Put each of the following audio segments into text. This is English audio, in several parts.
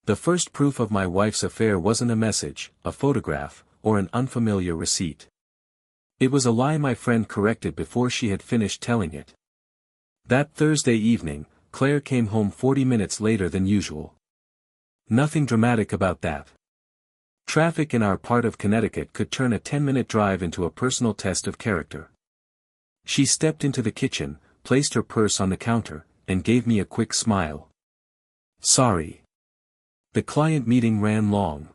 The first proof of my wife's affair wasn't a message, a photograph, or an unfamiliar receipt. It was a lie my friend corrected before she had finished telling it. That Thursday evening, Claire came home 40 minutes later than usual. Nothing dramatic about that. Traffic in our part of Connecticut could turn a 10-minute drive into a personal test of character. She stepped into the kitchen, placed her purse on the counter, and gave me a quick smile. Sorry. The client meeting ran long.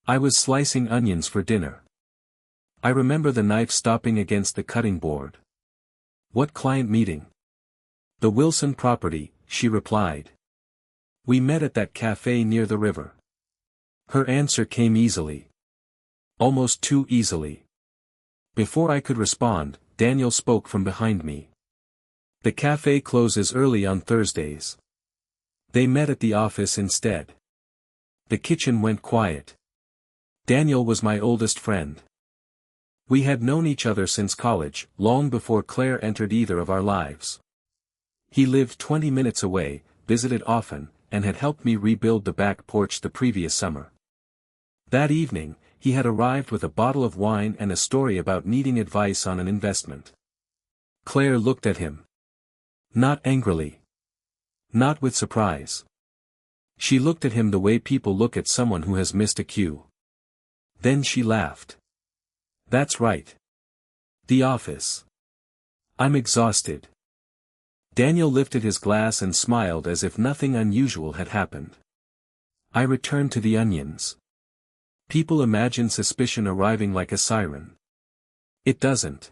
I was slicing onions for dinner. I remember the knife stopping against the cutting board. What client meeting? The Wilson property, she replied. We met at that cafe near the river. Her answer came easily. Almost too easily. Before I could respond, Daniel spoke from behind me. The cafe closes early on Thursdays. They met at the office instead. The kitchen went quiet. Daniel was my oldest friend. We had known each other since college, long before Claire entered either of our lives. He lived 20 minutes away, visited often, and had helped me rebuild the back porch the previous summer. That evening, he had arrived with a bottle of wine and a story about needing advice on an investment. Claire looked at him. Not angrily. Not with surprise. She looked at him the way people look at someone who has missed a cue. Then she laughed. That's right. The office. I'm exhausted. Daniel lifted his glass and smiled as if nothing unusual had happened. I returned to the onions. People imagine suspicion arriving like a siren. It doesn't.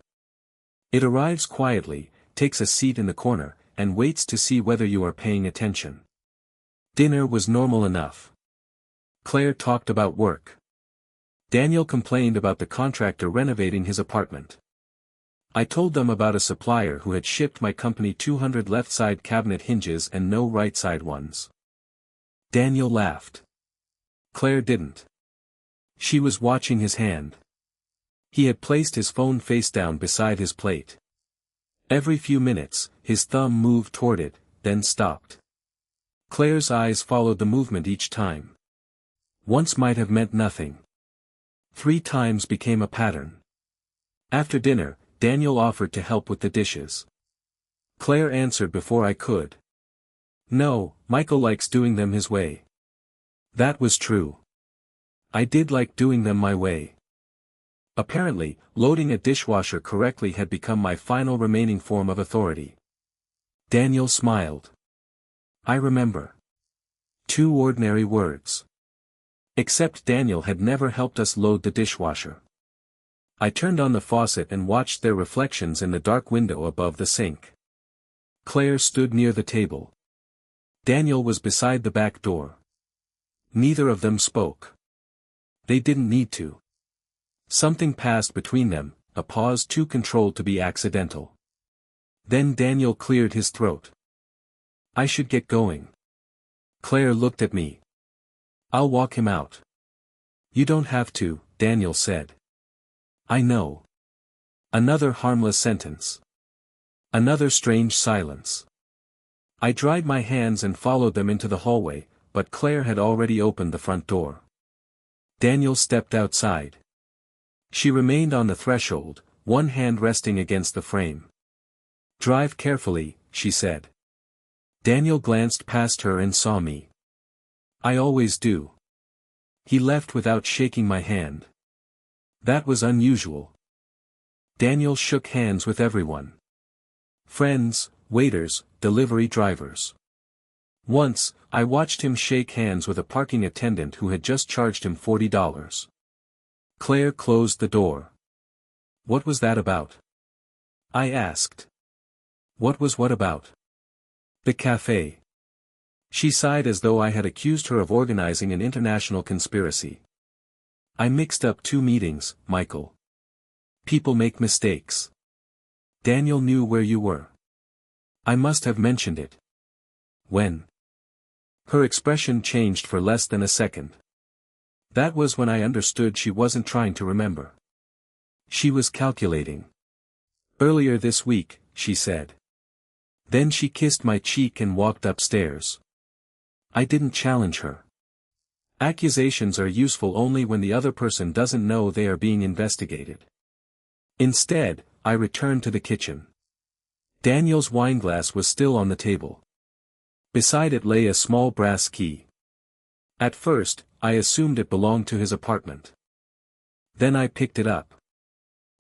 It arrives quietly, takes a seat in the corner, and waits to see whether you are paying attention. Dinner was normal enough. Claire talked about work. Daniel complained about the contractor renovating his apartment. I told them about a supplier who had shipped my company 200 left-side cabinet hinges and no right-side ones. Daniel laughed. Claire didn't. She was watching his hand. He had placed his phone face down beside his plate. Every few minutes, his thumb moved toward it, then stopped. Claire's eyes followed the movement each time. Once might have meant nothing. 3 times became a pattern. After dinner, Daniel offered to help with the dishes. Claire answered before I could. No, Michael likes doing them his way. That was true. I did like doing them my way. Apparently, loading a dishwasher correctly had become my final remaining form of authority. Daniel smiled. I remember. 2 ordinary words. Except Daniel had never helped us load the dishwasher. I turned on the faucet and watched their reflections in the dark window above the sink. Claire stood near the table. Daniel was beside the back door. Neither of them spoke. They didn't need to. Something passed between them, a pause too controlled to be accidental. Then Daniel cleared his throat. I should get going. Claire looked at me. I'll walk him out. You don't have to, Daniel said. I know. Another harmless sentence. Another strange silence. I dried my hands and followed them into the hallway, but Claire had already opened the front door. Daniel stepped outside. She remained on the threshold, one hand resting against the frame. Drive carefully, she said. Daniel glanced past her and saw me. I always do. He left without shaking my hand. That was unusual. Daniel shook hands with everyone. Friends, waiters, delivery drivers. Once, I watched him shake hands with a parking attendant who had just charged him $40. Claire closed the door. What was that about? I asked. What was what about? The cafe. She sighed as though I had accused her of organizing an international conspiracy. I mixed up 2 meetings, Michael. People make mistakes. Daniel knew where you were. I must have mentioned it. When? Her expression changed for less than a second. That was when I understood she wasn't trying to remember. She was calculating. Earlier this week, she said. Then she kissed my cheek and walked upstairs. I didn't challenge her. Accusations are useful only when the other person doesn't know they are being investigated. Instead, I returned to the kitchen. Daniel's wineglass was still on the table. Beside it lay a small brass key. At first, I assumed it belonged to his apartment. Then I picked it up.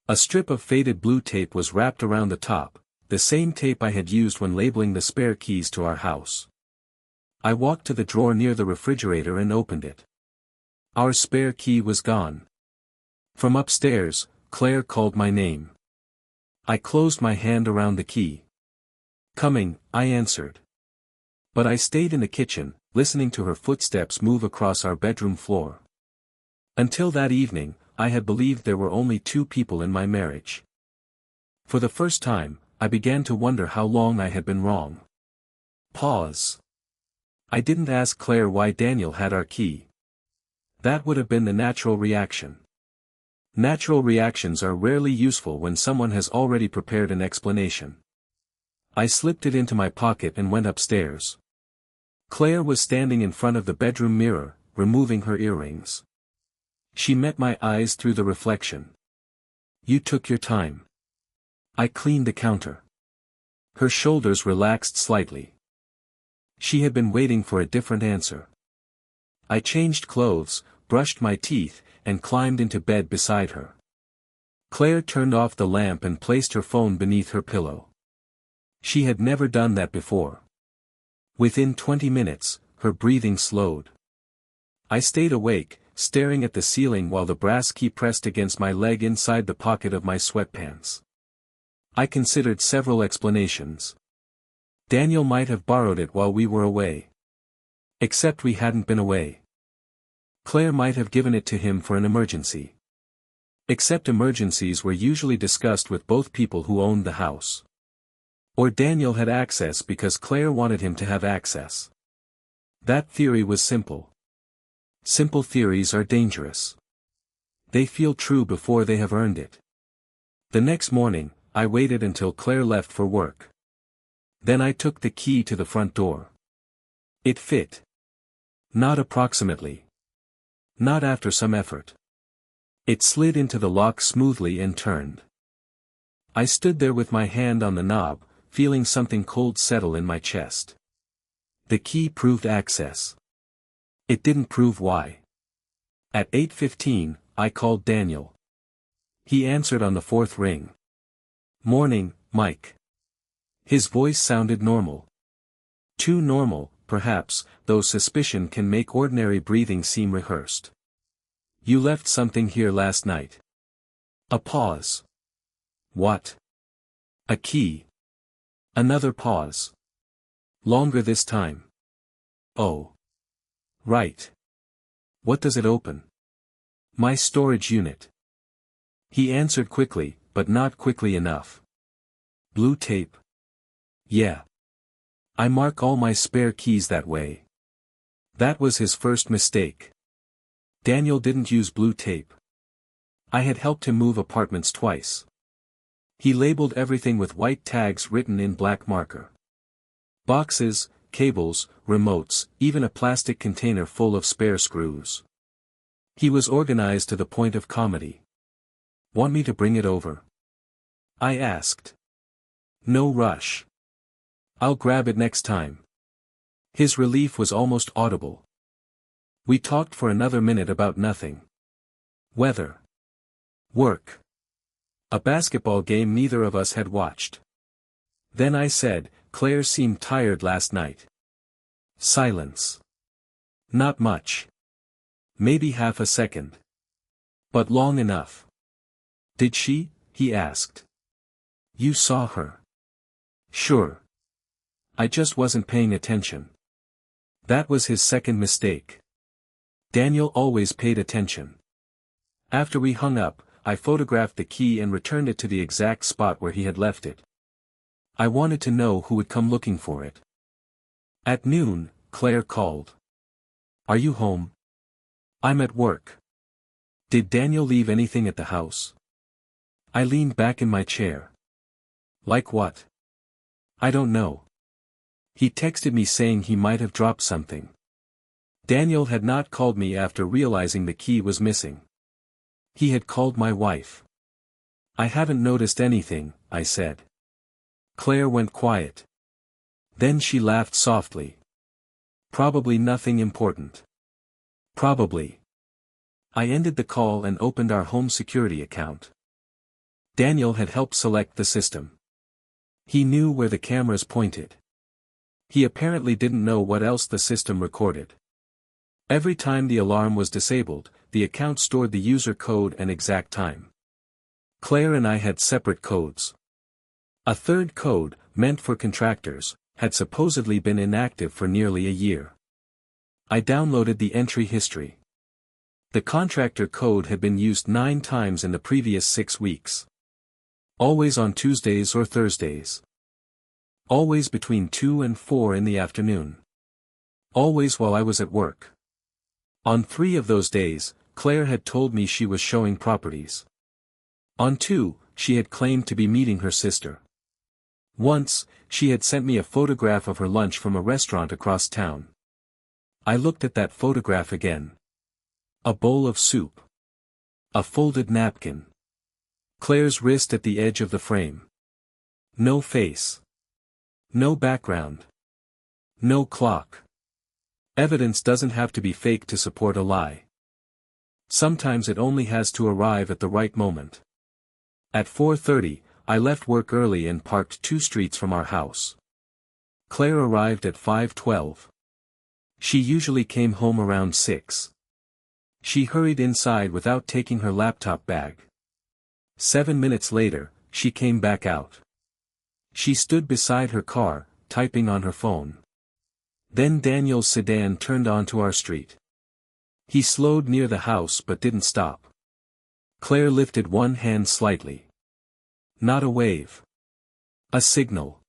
A strip of faded blue tape was wrapped around the top, the same tape I had used when labeling the spare keys to our house. I walked to the drawer near the refrigerator and opened it. Our spare key was gone. From upstairs, Claire called my name. I closed my hand around the key. "Coming," I answered. But I stayed in the kitchen, listening to her footsteps move across our bedroom floor. Until that evening, I had believed there were only two people in my marriage. For the first time, I began to wonder how long I had been wrong. Pause. I didn't ask Claire why Daniel had our key. That would have been the natural reaction. Natural reactions are rarely useful when someone has already prepared an explanation. I slipped it into my pocket and went upstairs. Claire was standing in front of the bedroom mirror, removing her earrings. She met my eyes through the reflection. "You took your time." I cleaned the counter. Her shoulders relaxed slightly. She had been waiting for a different answer. I changed clothes, brushed my teeth, and climbed into bed beside her. Claire turned off the lamp and placed her phone beneath her pillow. She had never done that before. Within 20 minutes, her breathing slowed. I stayed awake, staring at the ceiling while the brass key pressed against my leg inside the pocket of my sweatpants. I considered several explanations. Daniel might have borrowed it while we were away. Except we hadn't been away. Claire might have given it to him for an emergency. Except emergencies were usually discussed with both people who owned the house. Or Daniel had access because Claire wanted him to have access. That theory was simple. Simple theories are dangerous. They feel true before they have earned it. The next morning, I waited until Claire left for work. Then I took the key to the front door. It fit. Not approximately. Not after some effort. It slid into the lock smoothly and turned. I stood there with my hand on the knob, feeling something cold settle in my chest. The key proved access. It didn't prove why. At 8:15, I called Daniel. He answered on the fourth ring. "Morning, Mike." His voice sounded normal. Too normal, perhaps, though suspicion can make ordinary breathing seem rehearsed. "You left something here last night." A pause. "What?" "A key." Another pause. Longer this time. "Oh. Right. What does it open?" "My storage unit." He answered quickly, but not quickly enough. "Blue tape?" "Yeah. I mark all my spare keys that way." That was his first mistake. Daniel didn't use blue tape. I had helped him move apartments twice. He labeled everything with white tags written in black marker. Boxes, cables, remotes, even a plastic container full of spare screws. He was organized to the point of comedy. "Want me to bring it over?" I asked. "No rush. I'll grab it next time." His relief was almost audible. We talked for another minute about nothing. Weather. Work. A basketball game neither of us had watched. Then I said, "Claire seemed tired last night." Silence. Not much. Maybe half a second. But long enough. "Did she?" he asked. "You saw her." "Sure. I just wasn't paying attention." That was his second mistake. Daniel always paid attention. After we hung up, I photographed the key and returned it to the exact spot where he had left it. I wanted to know who would come looking for it. At noon, Claire called. "Are you home?" "I'm at work." "Did Daniel leave anything at the house?" I leaned back in my chair. "Like what?" "I don't know. He texted me saying he might have dropped something." Daniel had not called me after realizing the key was missing. He had called my wife. "I haven't noticed anything," I said. Claire went quiet. Then she laughed softly. "Probably nothing important." "Probably." I ended the call and opened our home security account. Daniel had helped select the system. He knew where the cameras pointed. He apparently didn't know what else the system recorded. Every time the alarm was disabled, the account stored the user code and exact time. Claire and I had separate codes. A third code, meant for contractors, had supposedly been inactive for nearly a year. I downloaded the entry history. The contractor code had been used 9 times in the previous 6 weeks. Always on Tuesdays or Thursdays. Always between 2 and 4 in the afternoon. Always while I was at work. On 3 of those days, Claire had told me she was showing properties. On 2, she had claimed to be meeting her sister. Once, she had sent me a photograph of her lunch from a restaurant across town. I looked at that photograph again. A bowl of soup. A folded napkin. Claire's wrist at the edge of the frame. No face. No background. No clock. Evidence doesn't have to be fake to support a lie. Sometimes it only has to arrive at the right moment. At 4:30, I left work early and parked 2 streets from our house. Claire arrived at 5:12. She usually came home around 6. She hurried inside without taking her laptop bag. 7 minutes later, she came back out. She stood beside her car, typing on her phone. Then Daniel's sedan turned onto our street. He slowed near the house but didn't stop. Claire lifted one hand slightly. Not a wave. A signal.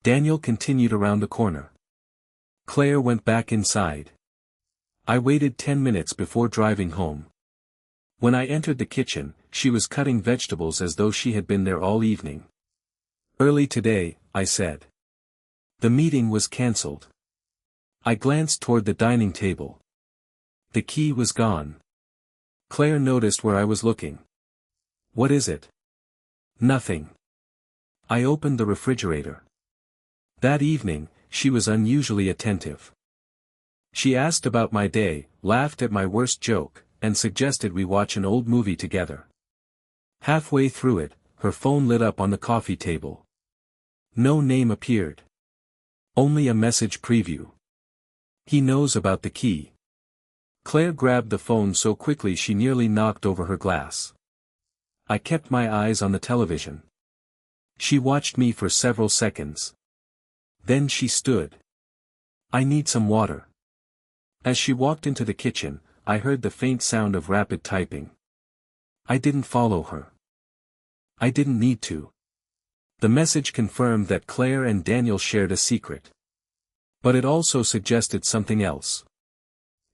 Daniel continued around the corner. Claire went back inside. I waited 10 minutes before driving home. When I entered the kitchen, she was cutting vegetables as though she had been there all evening. "Early today," I said. The meeting was cancelled. I glanced toward the dining table. The key was gone. Claire noticed where I was looking. "What is it?" "Nothing." I opened the refrigerator. That evening, she was unusually attentive. She asked about my day, laughed at my worst joke, and suggested we watch an old movie together. Halfway through it, her phone lit up on the coffee table. No name appeared. Only a message preview. "He knows about the key." Claire grabbed the phone so quickly she nearly knocked over her glass. I kept my eyes on the television. She watched me for several seconds. Then she stood. "I need some water." As she walked into the kitchen, I heard the faint sound of rapid typing. I didn't follow her. I didn't need to. The message confirmed that Claire and Daniel shared a secret. But it also suggested something else.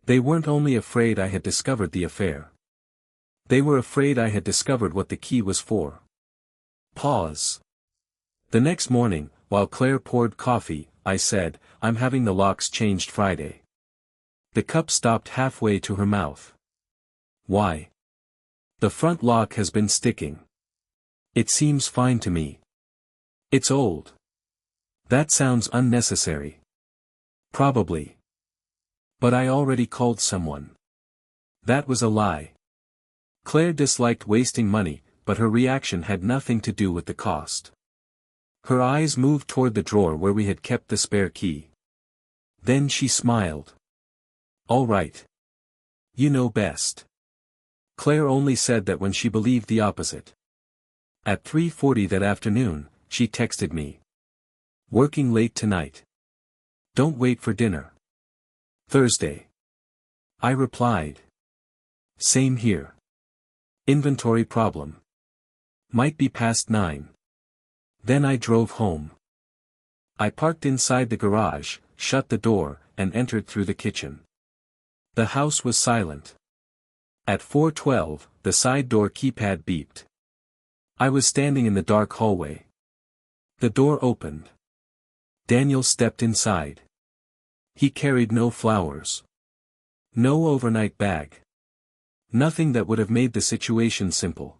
They weren't only afraid I had discovered the affair. They were afraid I had discovered what the key was for. Pause. The next morning, while Claire poured coffee, I said, "I'm having the locks changed Friday." The cup stopped halfway to her mouth. "Why?" "The front lock has been sticking." "It seems fine to me." "It's old." "That sounds unnecessary." "Probably. But I already called someone." That was a lie. Claire disliked wasting money, but her reaction had nothing to do with the cost. Her eyes moved toward the drawer where we had kept the spare key. Then she smiled. "All right. You know best." Claire only said that when she believed the opposite. At 3:40 that afternoon, she texted me. "Working late tonight. Don't wait for dinner." Thursday. I replied. "Same here. Inventory problem. Might be past 9. Then I drove home. I parked inside the garage, shut the door, and entered through the kitchen. The house was silent. At 4:12, the side door keypad beeped. I was standing in the dark hallway. The door opened. Daniel stepped inside. He carried no flowers. No overnight bag. Nothing that would have made the situation simple.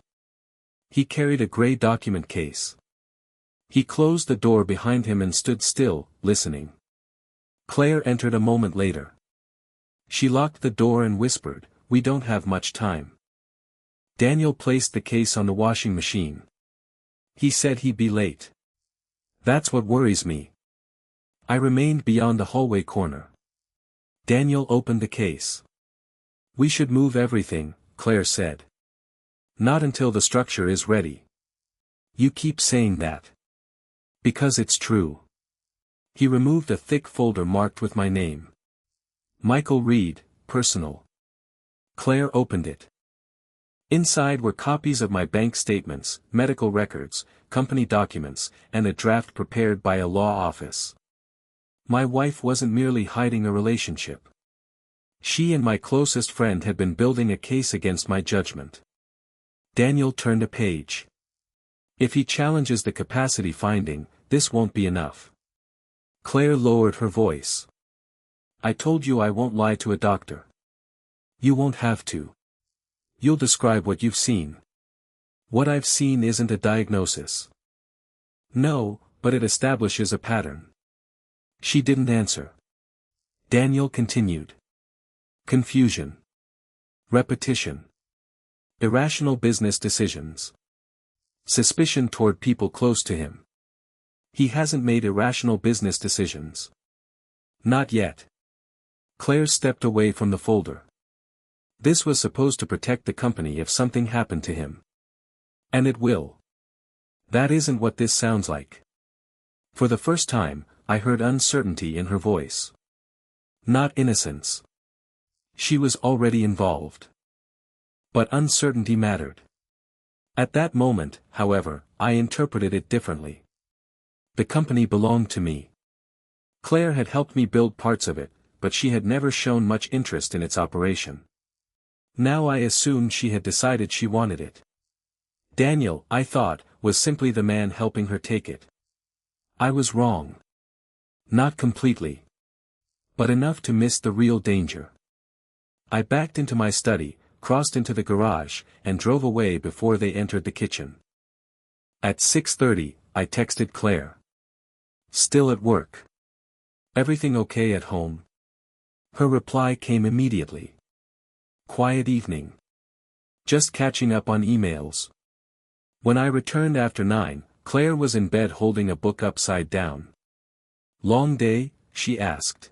He carried a gray document case. He closed the door behind him and stood still, listening. Claire entered a moment later. She locked the door and whispered, "We don't have much time." Daniel placed the case on the washing machine. He said he'd be late. That's what worries me. I remained beyond the hallway corner. Daniel opened the case. "We should move everything," Claire said. "Not until the structure is ready." "You keep saying that." "Because it's true." He removed a thick folder marked with my name. Michael Reed, personal. Claire opened it. Inside were copies of my bank statements, medical records, company documents, and a draft prepared by a law office. My wife wasn't merely hiding a relationship. She and my closest friend had been building a case against my judgment. Daniel turned a page. "If he challenges the capacity finding, this won't be enough." Claire lowered her voice. "I told you I won't lie to a doctor. You won't have to. You'll describe what you've seen." "What I've seen isn't a diagnosis." "No, but it establishes a pattern." She didn't answer. Daniel continued. "Confusion. Repetition. Irrational business decisions. Suspicion toward people close to him. He hasn't made irrational business decisions. Not yet." Claire stepped away from the folder. "This was supposed to protect the company if something happened to him. And it will." "That isn't what this sounds like." For the first time, I heard uncertainty in her voice. Not innocence. She was already involved. But uncertainty mattered. At that moment, however, I interpreted it differently. The company belonged to me. Claire had helped me build parts of it, but she had never shown much interest in its operation. Now I assumed she had decided she wanted it. Daniel, I thought, was simply the man helping her take it. I was wrong. Not completely. But enough to miss the real danger. I backed into my study, crossed into the garage, and drove away before they entered the kitchen. At 6:30, I texted Claire. "Still at work? Everything okay at home?" Her reply came immediately. "Quiet evening. Just catching up on emails." When I returned after 9, Claire was in bed holding a book upside down. "Long day?" she asked.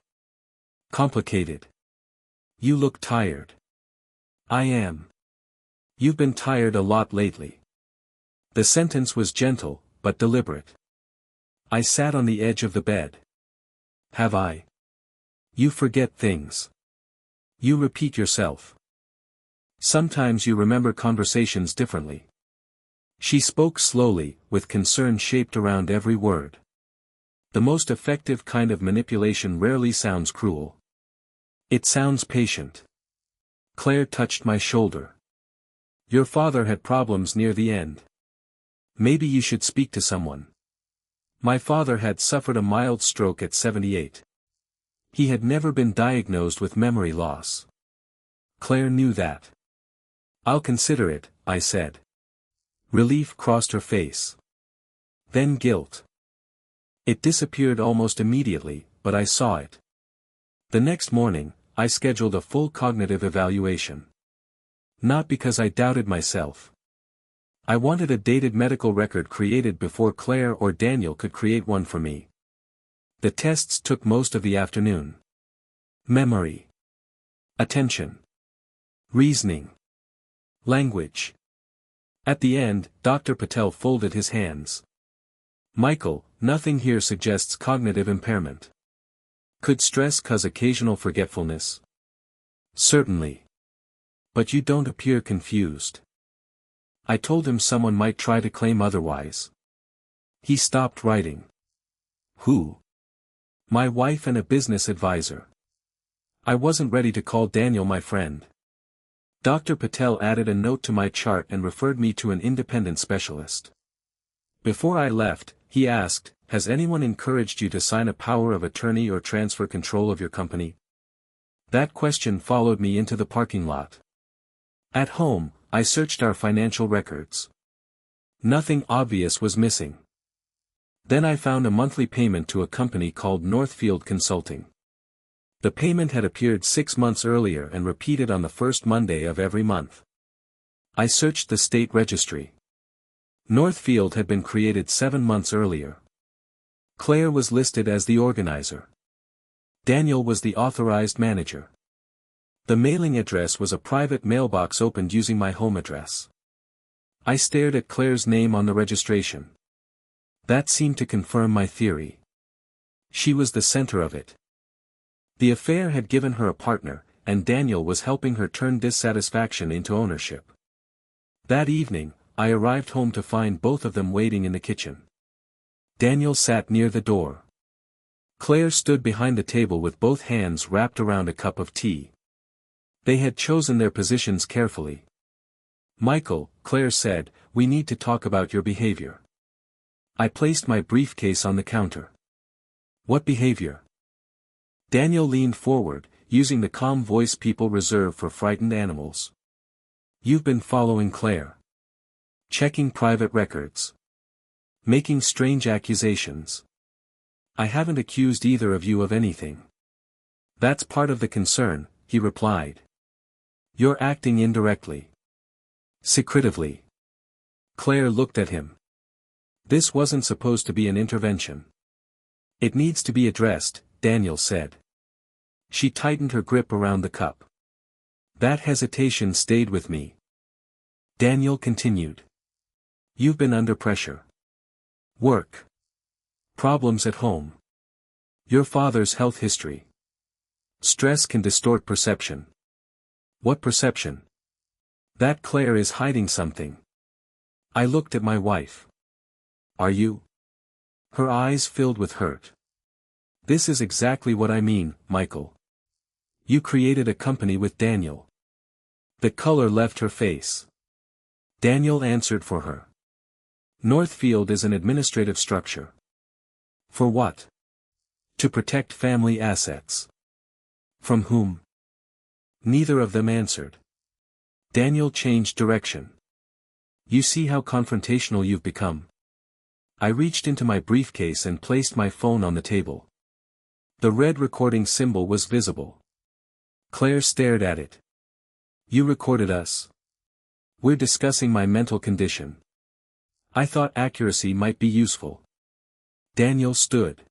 "Complicated. You look tired." "I am. You've been tired a lot lately." The sentence was gentle, but deliberate. I sat on the edge of the bed. "Have I?" "You forget things. You repeat yourself. Sometimes you remember conversations differently." She spoke slowly, with concern shaped around every word. The most effective kind of manipulation rarely sounds cruel. It sounds patient. Claire touched my shoulder. "Your father had problems near the end. Maybe you should speak to someone." My father had suffered a mild stroke at 78. He had never been diagnosed with memory loss. Claire knew that. "I'll consider it," I said. Relief crossed her face. Then guilt. It disappeared almost immediately, but I saw it. The next morning, I scheduled a full cognitive evaluation. Not because I doubted myself. I wanted a dated medical record created before Claire or Daniel could create one for me. The tests took most of the afternoon. Memory. Attention. Reasoning. Language. At the end, Dr. Patel folded his hands. "Michael, nothing here suggests cognitive impairment. Could stress cause occasional forgetfulness?" "Certainly. But you don't appear confused." I told him someone might try to claim otherwise. He stopped writing. "Who?" "My wife and a business advisor." I wasn't ready to call Daniel my friend. Dr. Patel added a note to my chart and referred me to an independent specialist. Before I left, he asked, "Has anyone encouraged you to sign a power of attorney or transfer control of your company?" That question followed me into the parking lot. At home, I searched our financial records. Nothing obvious was missing. Then I found a monthly payment to a company called Northfield Consulting. The payment had appeared 6 months earlier and repeated on the first Monday of every month. I searched the state registry. Northfield had been created 7 months earlier. Claire was listed as the organizer. Daniel was the authorized manager. The mailing address was a private mailbox opened using my home address. I stared at Claire's name on the registration. That seemed to confirm my theory. She was the center of it. The affair had given her a partner, and Daniel was helping her turn dissatisfaction into ownership. That evening, I arrived home to find both of them waiting in the kitchen. Daniel sat near the door. Claire stood behind the table with both hands wrapped around a cup of tea. They had chosen their positions carefully. "Michael," Claire said, "we need to talk about your behavior." I placed my briefcase on the counter. "What behavior?" Daniel leaned forward, using the calm voice people reserve for frightened animals. "You've been following Claire. Checking private records. Making strange accusations. I haven't accused either of you of anything." "That's part of the concern," he replied. "You're acting indirectly. Secretively." Claire looked at him. "This wasn't supposed to be an intervention. It needs to be addressed," Daniel said. She tightened her grip around the cup. That hesitation stayed with me. Daniel continued. "You've been under pressure. Work. Problems at home. Your father's health history. Stress can distort perception." "What perception?" "That Claire is hiding something." I looked at my wife. "Are you?" Her eyes filled with hurt. "This is exactly what I mean, Michael. You created a company with Daniel." The color left her face. Daniel answered for her. "Northfield is an administrative structure." "For what?" "To protect family assets." "From whom?" Neither of them answered. Daniel changed direction. "You see how confrontational you've become?" I reached into my briefcase and placed my phone on the table. The red recording symbol was visible. Claire stared at it. "You recorded us?" "We're discussing my mental condition. I thought accuracy might be useful." Daniel stood.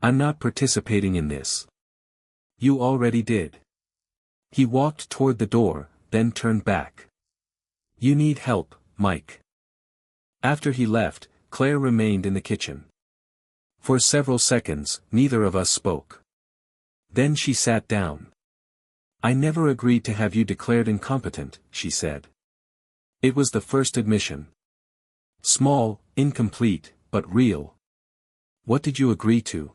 "I'm not participating in this." "You already did." He walked toward the door, then turned back. "You need help, Mike." After he left, Claire remained in the kitchen. For several seconds, neither of us spoke. Then she sat down. "I never agreed to have you declared incompetent," she said. It was the first admission. Small, incomplete, but real. "What did you agree to?"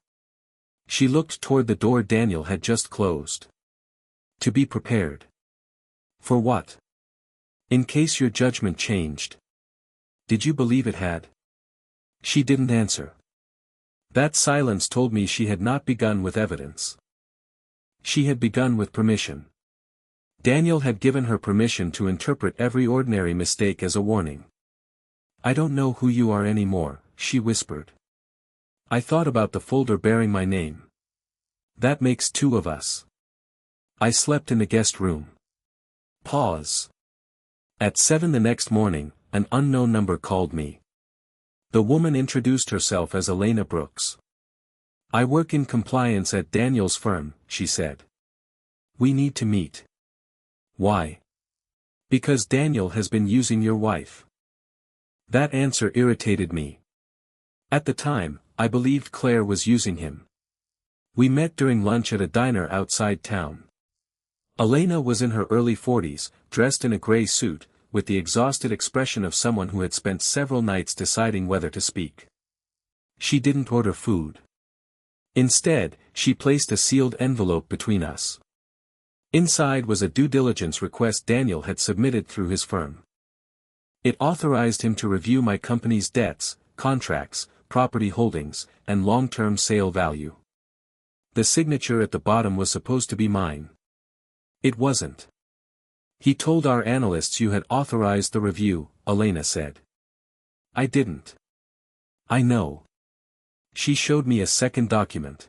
She looked toward the door Daniel had just closed. "To be prepared." "For what?" "In case your judgment changed." "Did you believe it had?" She didn't answer. That silence told me she had not begun with evidence. She had begun with permission. Daniel had given her permission to interpret every ordinary mistake as a warning. "I don't know who you are anymore," she whispered. I thought about the folder bearing my name. "That makes 2 of us." I slept in the guest room. Pause. At 7 the next morning, an unknown number called me. The woman introduced herself as Elena Brooks. "I work in compliance at Daniel's firm," she said. "We need to meet." "Why?" "Because Daniel has been using your wife." That answer irritated me. At the time, I believed Claire was using him. We met during lunch at a diner outside town. Elena was in her early 40s, dressed in a gray suit, with the exhausted expression of someone who had spent several nights deciding whether to speak. She didn't order food. Instead, she placed a sealed envelope between us. Inside was a due diligence request Daniel had submitted through his firm. It authorized him to review my company's debts, contracts, property holdings, and long-term sale value. The signature at the bottom was supposed to be mine. It wasn't. He told our analysts you had authorized the review, Elena said. I didn't. I know. She showed me a second document.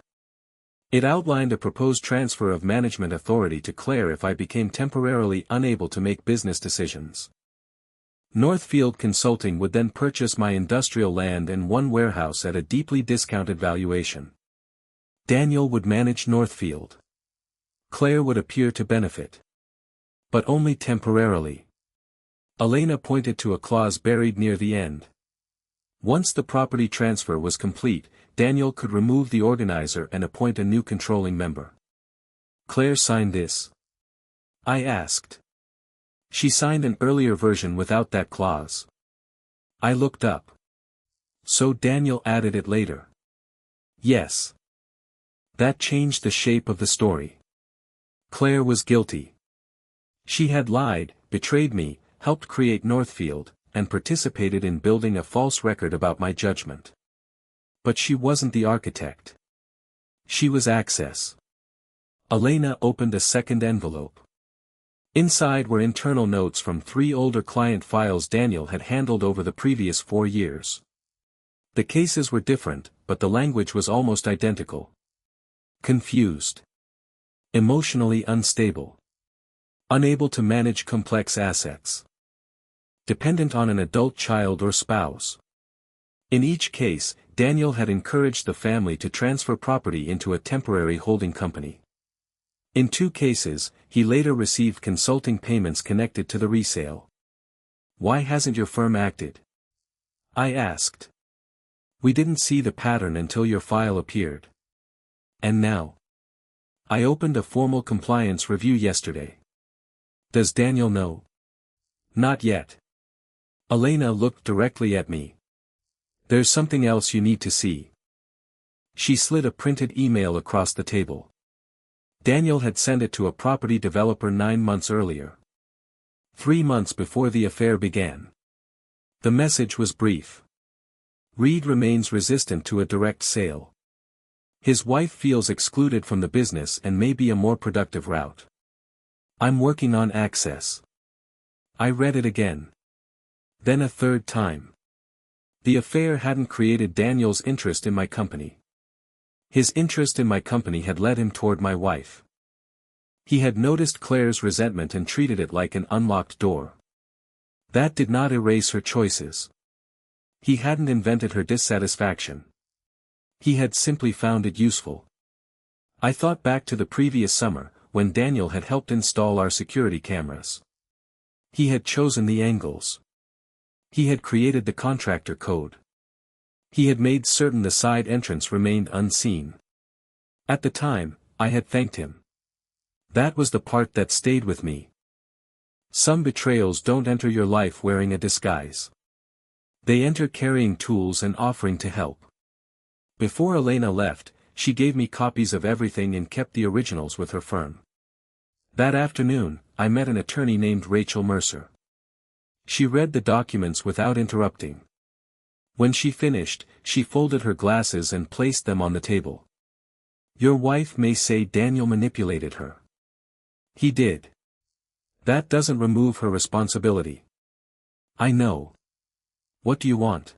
It outlined a proposed transfer of management authority to Claire if I became temporarily unable to make business decisions. Northfield Consulting would then purchase my industrial land and one warehouse at a deeply discounted valuation. Daniel would manage Northfield. Claire would appear to benefit. But only temporarily. Elena pointed to a clause buried near the end. Once the property transfer was complete, Daniel could remove the organizer and appoint a new controlling member. Claire signed this? I asked. She signed an earlier version without that clause. I looked up. So Daniel added it later. Yes. That changed the shape of the story. Claire was guilty. She had lied, betrayed me, helped create Northfield, and participated in building a false record about my judgment. But she wasn't the architect. She was access. Elena opened a second envelope. Inside were internal notes from 3 older client files Daniel had handled over the previous 4 years. The cases were different, but the language was almost identical. Confused. Emotionally unstable. Unable to manage complex assets. Dependent on an adult child or spouse. In each case, Daniel had encouraged the family to transfer property into a temporary holding company. In 2 cases, he later received consulting payments connected to the resale. Why hasn't your firm acted? I asked. We didn't see the pattern until your file appeared. And now? I opened a formal compliance review yesterday. Does Daniel know? Not yet. Elena looked directly at me. There's something else you need to see. She slid a printed email across the table. Daniel had sent it to a property developer 9 months earlier. 3 months before the affair began. The message was brief. Reed remains resistant to a direct sale. His wife feels excluded from the business and may be a more productive route. I'm working on access. I read it again. Then a third time. The affair hadn't created Daniel's interest in my company. His interest in my company had led him toward my wife. He had noticed Claire's resentment and treated it like an unlocked door. That did not erase her choices. He hadn't invented her dissatisfaction. He had simply found it useful. I thought back to the previous summer, when Daniel had helped install our security cameras. He had chosen the angles. He had created the contractor code. He had made certain the side entrance remained unseen. At the time, I had thanked him. That was the part that stayed with me. Some betrayals don't enter your life wearing a disguise. They enter carrying tools and offering to help. Before Elena left, she gave me copies of everything and kept the originals with her firm. That afternoon, I met an attorney named Rachel Mercer. She read the documents without interrupting. When she finished, she folded her glasses and placed them on the table. Your wife may say Daniel manipulated her. He did. That doesn't remove her responsibility. I know. What do you want?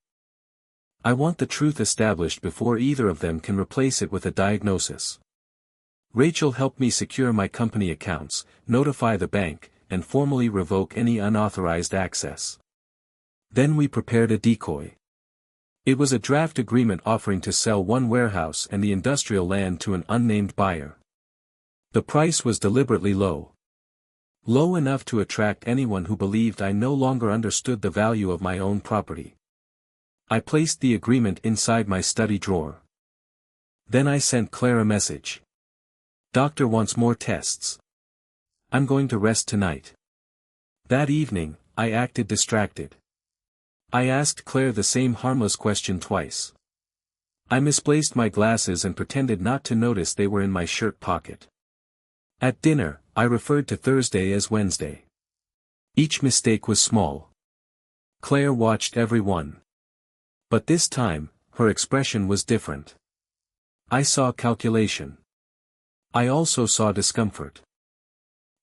I want the truth established before either of them can replace it with a diagnosis. Rachel helped me secure my company accounts, notify the bank, and formally revoke any unauthorized access. Then we prepared a decoy. It was a draft agreement offering to sell one warehouse and the industrial land to an unnamed buyer. The price was deliberately low. Low enough to attract anyone who believed I no longer understood the value of my own property. I placed the agreement inside my study drawer. Then I sent Claire a message. Doctor wants more tests. I'm going to rest tonight. That evening, I acted distracted. I asked Claire the same harmless question twice. I misplaced my glasses and pretended not to notice they were in my shirt pocket. At dinner, I referred to Thursday as Wednesday. Each mistake was small. Claire watched every one. But this time, her expression was different. I saw calculation. I also saw discomfort.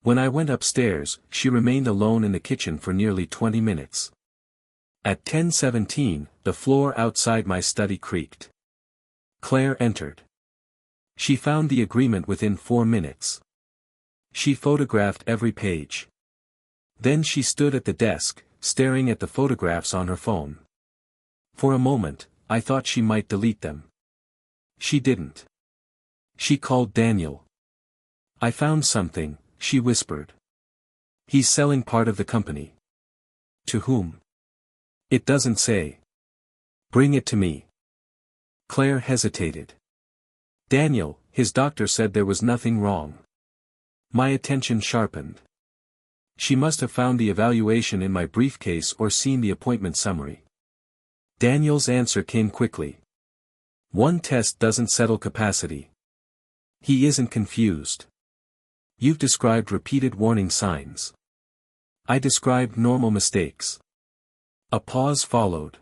When I went upstairs, she remained alone in the kitchen for nearly 20 minutes. At 10:17, the floor outside my study creaked. Claire entered. She found the agreement within 4 minutes. She photographed every page. Then she stood at the desk, staring at the photographs on her phone. For a moment, I thought she might delete them. She didn't. She called Daniel. "I found something," she whispered. "He's selling part of the company." "To whom?" "It doesn't say." "Bring it to me." Claire hesitated. "Daniel, his doctor said there was nothing wrong." My attention sharpened. She must have found the evaluation in my briefcase or seen the appointment summary. Daniel's answer came quickly. "One test doesn't settle capacity." He isn't confused. "You've described repeated warning signs." I described normal mistakes. A pause followed.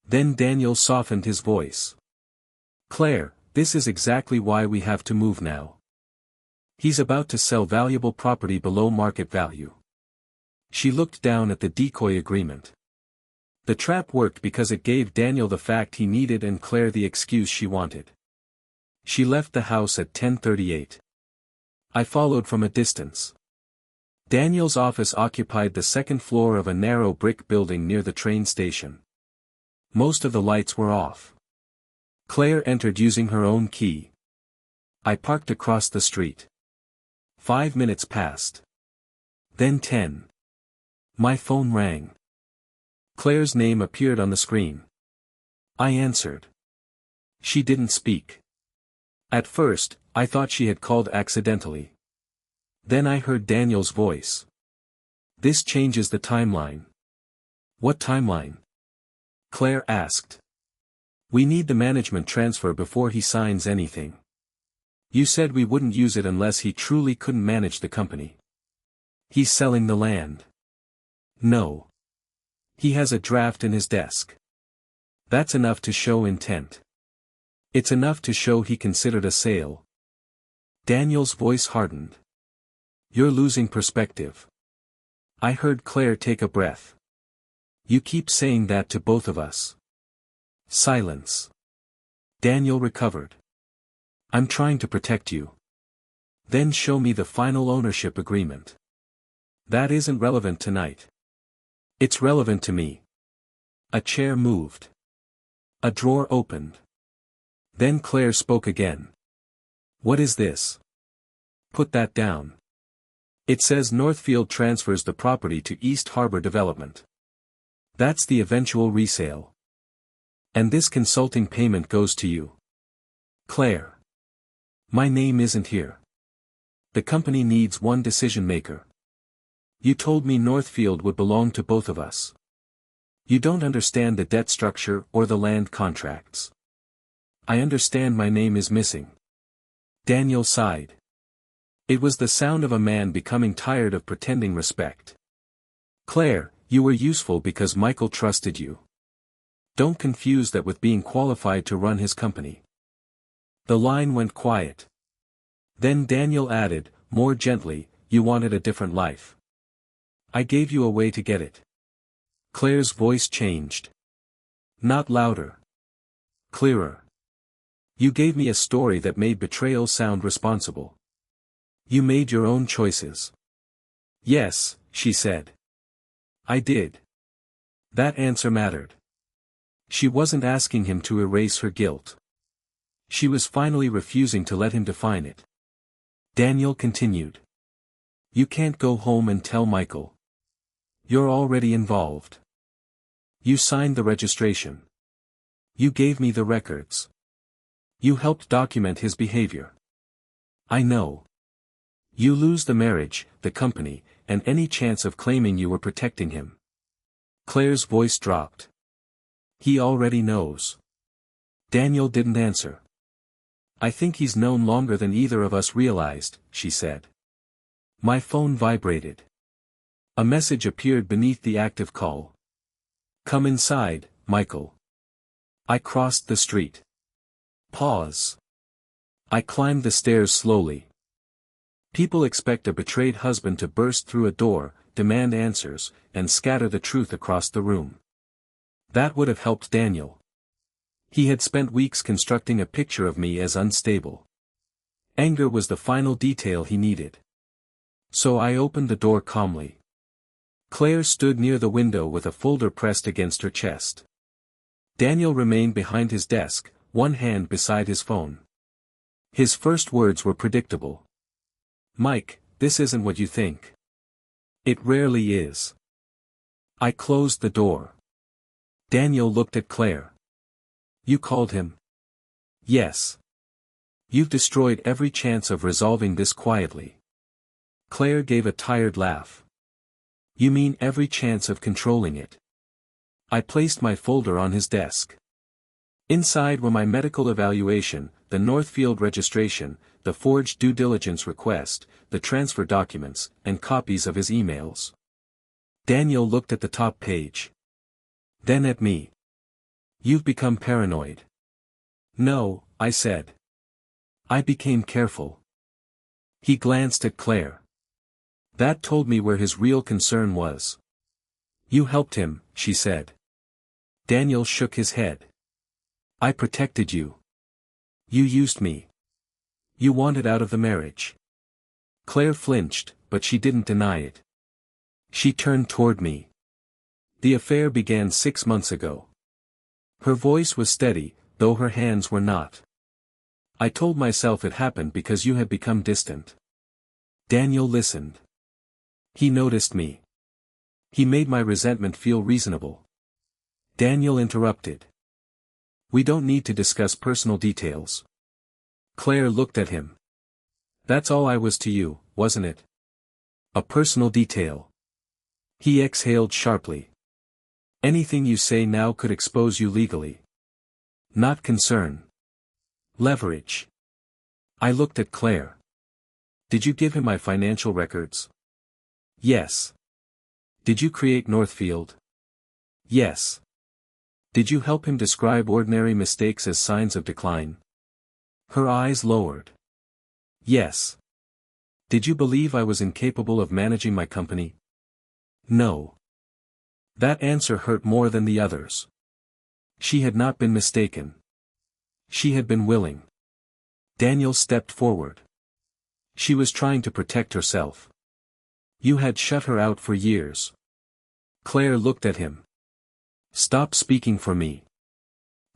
Then Daniel softened his voice. "Claire, this is exactly why we have to move now. He's about to sell valuable property below market value." She looked down at the decoy agreement. The trap worked because it gave Daniel the fact he needed and Claire the excuse she wanted. She left the house at 10:38. I followed from a distance. Daniel's office occupied the second floor of a narrow brick building near the train station. Most of the lights were off. Claire entered using her own key. I parked across the street. 5 minutes passed. Then 10. My phone rang. Claire's name appeared on the screen. I answered. She didn't speak. At first, I thought she had called accidentally. Then I heard Daniel's voice. "This changes the timeline." "What timeline?" Claire asked. "We need the management transfer before he signs anything. You said we wouldn't use it unless he truly couldn't manage the company." "He's selling the land." "No. He has a draft in his desk." "That's enough to show intent." "It's enough to show he considered a sale." Daniel's voice hardened. "You're losing perspective." I heard Claire take a breath. "You keep saying that to both of us." Silence. Daniel recovered. "I'm trying to protect you." "Then show me the final ownership agreement." "That isn't relevant tonight." "It's relevant to me." A chair moved. A drawer opened. Then Claire spoke again. "What is this?" "Put that down. It says Northfield transfers the property to East Harbor Development. That's the eventual resale. And this consulting payment goes to you." "Claire. My name isn't here. The company needs one decision maker. You told me Northfield would belong to both of us. You don't understand the debt structure or the land contracts." "I understand my name is missing." Daniel sighed. It was the sound of a man becoming tired of pretending respect. "Claire, you were useful because Michael trusted you. Don't confuse that with being qualified to run his company." The line went quiet. Then Daniel added, more gently, "You wanted a different life. I gave you a way to get it." Claire's voice changed. Not louder. Clearer. "You gave me a story that made betrayal sound responsible. You made your own choices." "Yes," she said. "I did." That answer mattered. She wasn't asking him to erase her guilt. She was finally refusing to let him define it. Daniel continued. "You can't go home and tell Michael. You're already involved. You signed the registration. You gave me the records. You helped document his behavior. I know. You lose the marriage, the company, and any chance of claiming you were protecting him." Claire's voice dropped. "He already knows." Daniel didn't answer. "I think he's known longer than either of us realized," she said. My phone vibrated. A message appeared beneath the active call. "Come inside, Michael." I crossed the street. Pause. I climbed the stairs slowly. People expect a betrayed husband to burst through a door, demand answers, and scatter the truth across the room. That would have helped Daniel. He had spent weeks constructing a picture of me as unstable. Anger was the final detail he needed. So I opened the door calmly. Claire stood near the window with a folder pressed against her chest. Daniel remained behind his desk, one hand beside his phone. His first words were predictable. "Mike, this isn't what you think. It rarely is." I closed the door. Daniel looked at Claire. "You called him?" "Yes. You've destroyed every chance of resolving this quietly." Claire gave a tired laugh. "You mean every chance of controlling it?" I placed my folder on his desk. Inside were my medical evaluation, the Northfield registration, the forged due diligence request, the transfer documents, and copies of his emails. Daniel looked at the top page. Then at me. "You've become paranoid." "No," I said. "I became careful." He glanced at Claire. That told me where his real concern was. "You helped him," she said. Daniel shook his head. "I protected you. You used me. You wanted out of the marriage." Claire flinched, but she didn't deny it. She turned toward me. "The affair began 6 months ago." Her voice was steady, though her hands were not. "I told myself it happened because you had become distant." Daniel listened. He noticed me. He made my resentment feel reasonable. Daniel interrupted. "We don't need to discuss personal details." Claire looked at him. "That's all I was to you, wasn't it? A personal detail." He exhaled sharply. "Anything you say now could expose you legally." "Not concern. Leverage." I looked at Claire. "Did you give him my financial records?" "Yes." "Did you create Northfield?" "Yes." "Did you help him describe ordinary mistakes as signs of decline?" Her eyes lowered. "Yes." "Did you believe I was incapable of managing my company?" "No." That answer hurt more than the others. She had not been mistaken. She had been willing. Daniel stepped forward. She was trying to protect herself. "You had shut her out for years." Claire looked at him. "Stop speaking for me."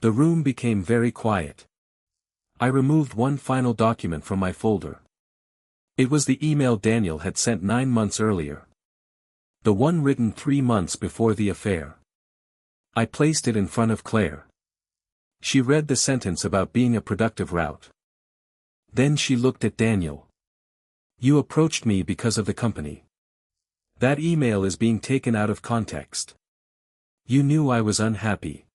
The room became very quiet. I removed one final document from my folder. It was the email Daniel had sent 9 months earlier. The one written 3 months before the affair. I placed it in front of Claire. She read the sentence about being a productive route. Then she looked at Daniel. "You approached me because of the company. That email is being taken out of context. You knew I was unhappy.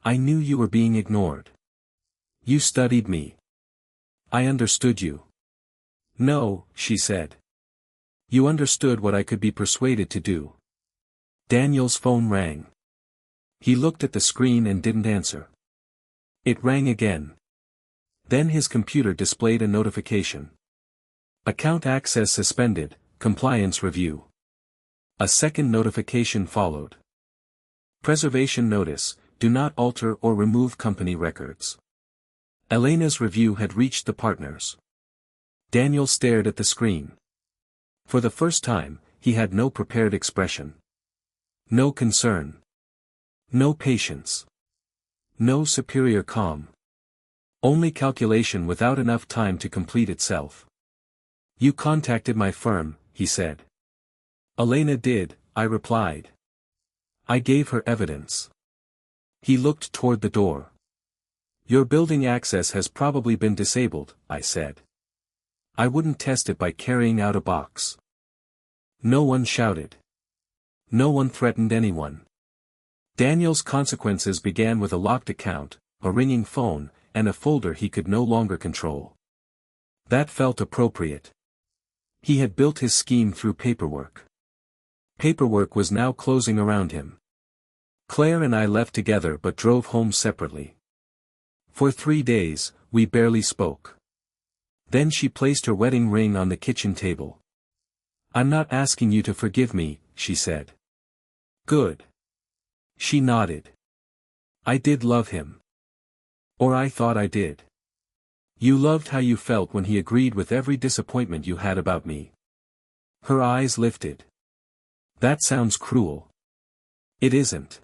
I knew you were being ignored. You studied me. I understood you." "No," she said. "You understood what I could be persuaded to do." Daniel's phone rang. He looked at the screen and didn't answer. It rang again. Then his computer displayed a notification. "Account access suspended, compliance review." A second notification followed. "Preservation notice, do not alter or remove company records." Elena's review had reached the partners. Daniel stared at the screen. For the first time, he had no prepared expression. No concern. No patience. No superior calm. Only calculation without enough time to complete itself. "You contacted my firm," he said. "Elena did," I replied. "I gave her evidence." He looked toward the door. "Your building access has probably been disabled," I said. "I wouldn't test it by carrying out a box." No one shouted. No one threatened anyone. Daniel's consequences began with a locked account, a ringing phone, and a folder he could no longer control. That felt appropriate. He had built his scheme through paperwork. Paperwork was now closing around him. Claire and I left together but drove home separately. For 3 days, we barely spoke. Then she placed her wedding ring on the kitchen table. "I'm not asking you to forgive me," she said. "Good." She nodded. "I did love him. Or I thought I did." "You loved how you felt when he agreed with every disappointment you had about me." Her eyes lifted. "That sounds cruel." "It isn't.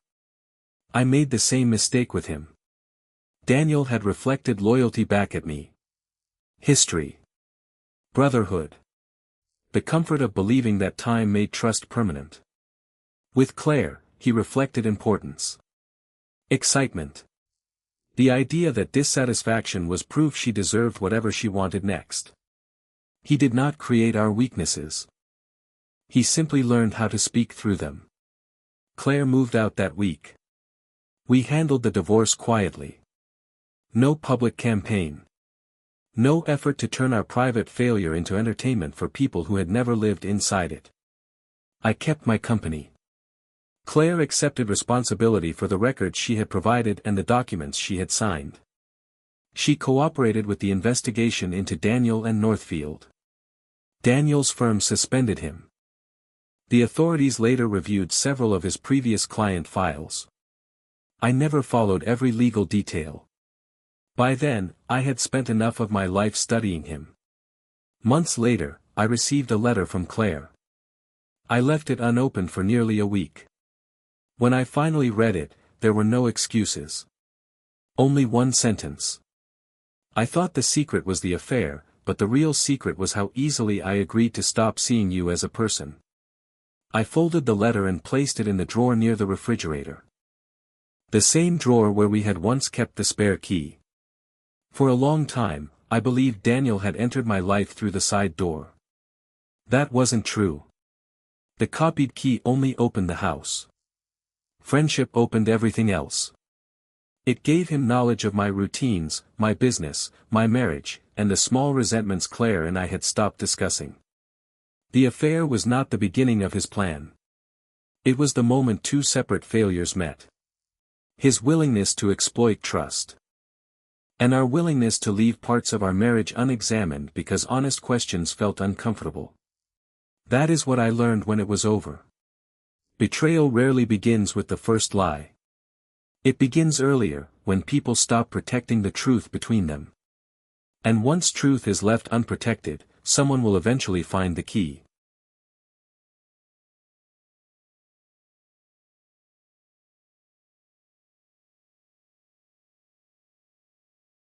I made the same mistake with him." Daniel had reflected loyalty back at me. History. Brotherhood. The comfort of believing that time made trust permanent. With Claire, he reflected importance. Excitement. The idea that dissatisfaction was proof she deserved whatever she wanted next. He did not create our weaknesses. He simply learned how to speak through them. Claire moved out that week. We handled the divorce quietly. No public campaign. No effort to turn our private failure into entertainment for people who had never lived inside it. I kept my company. Claire accepted responsibility for the records she had provided and the documents she had signed. She cooperated with the investigation into Daniel and Northfield. Daniel's firm suspended him. The authorities later reviewed several of his previous client files. I never followed every legal detail. By then, I had spent enough of my life studying him. Months later, I received a letter from Claire. I left it unopened for nearly a week. When I finally read it, there were no excuses. Only one sentence. "I thought the secret was the affair, but the real secret was how easily I agreed to stop seeing you as a person." I folded the letter and placed it in the drawer near the refrigerator. The same drawer where we had once kept the spare key. For a long time, I believed Daniel had entered my life through the side door. That wasn't true. The copied key only opened the house. Friendship opened everything else. It gave him knowledge of my routines, my business, my marriage, and the small resentments Claire and I had stopped discussing. The affair was not the beginning of his plan. It was the moment two separate failures met. His willingness to exploit trust. And our willingness to leave parts of our marriage unexamined because honest questions felt uncomfortable. That is what I learned when it was over. Betrayal rarely begins with the first lie. It begins earlier, when people stop protecting the truth between them. And once truth is left unprotected, someone will eventually find the key.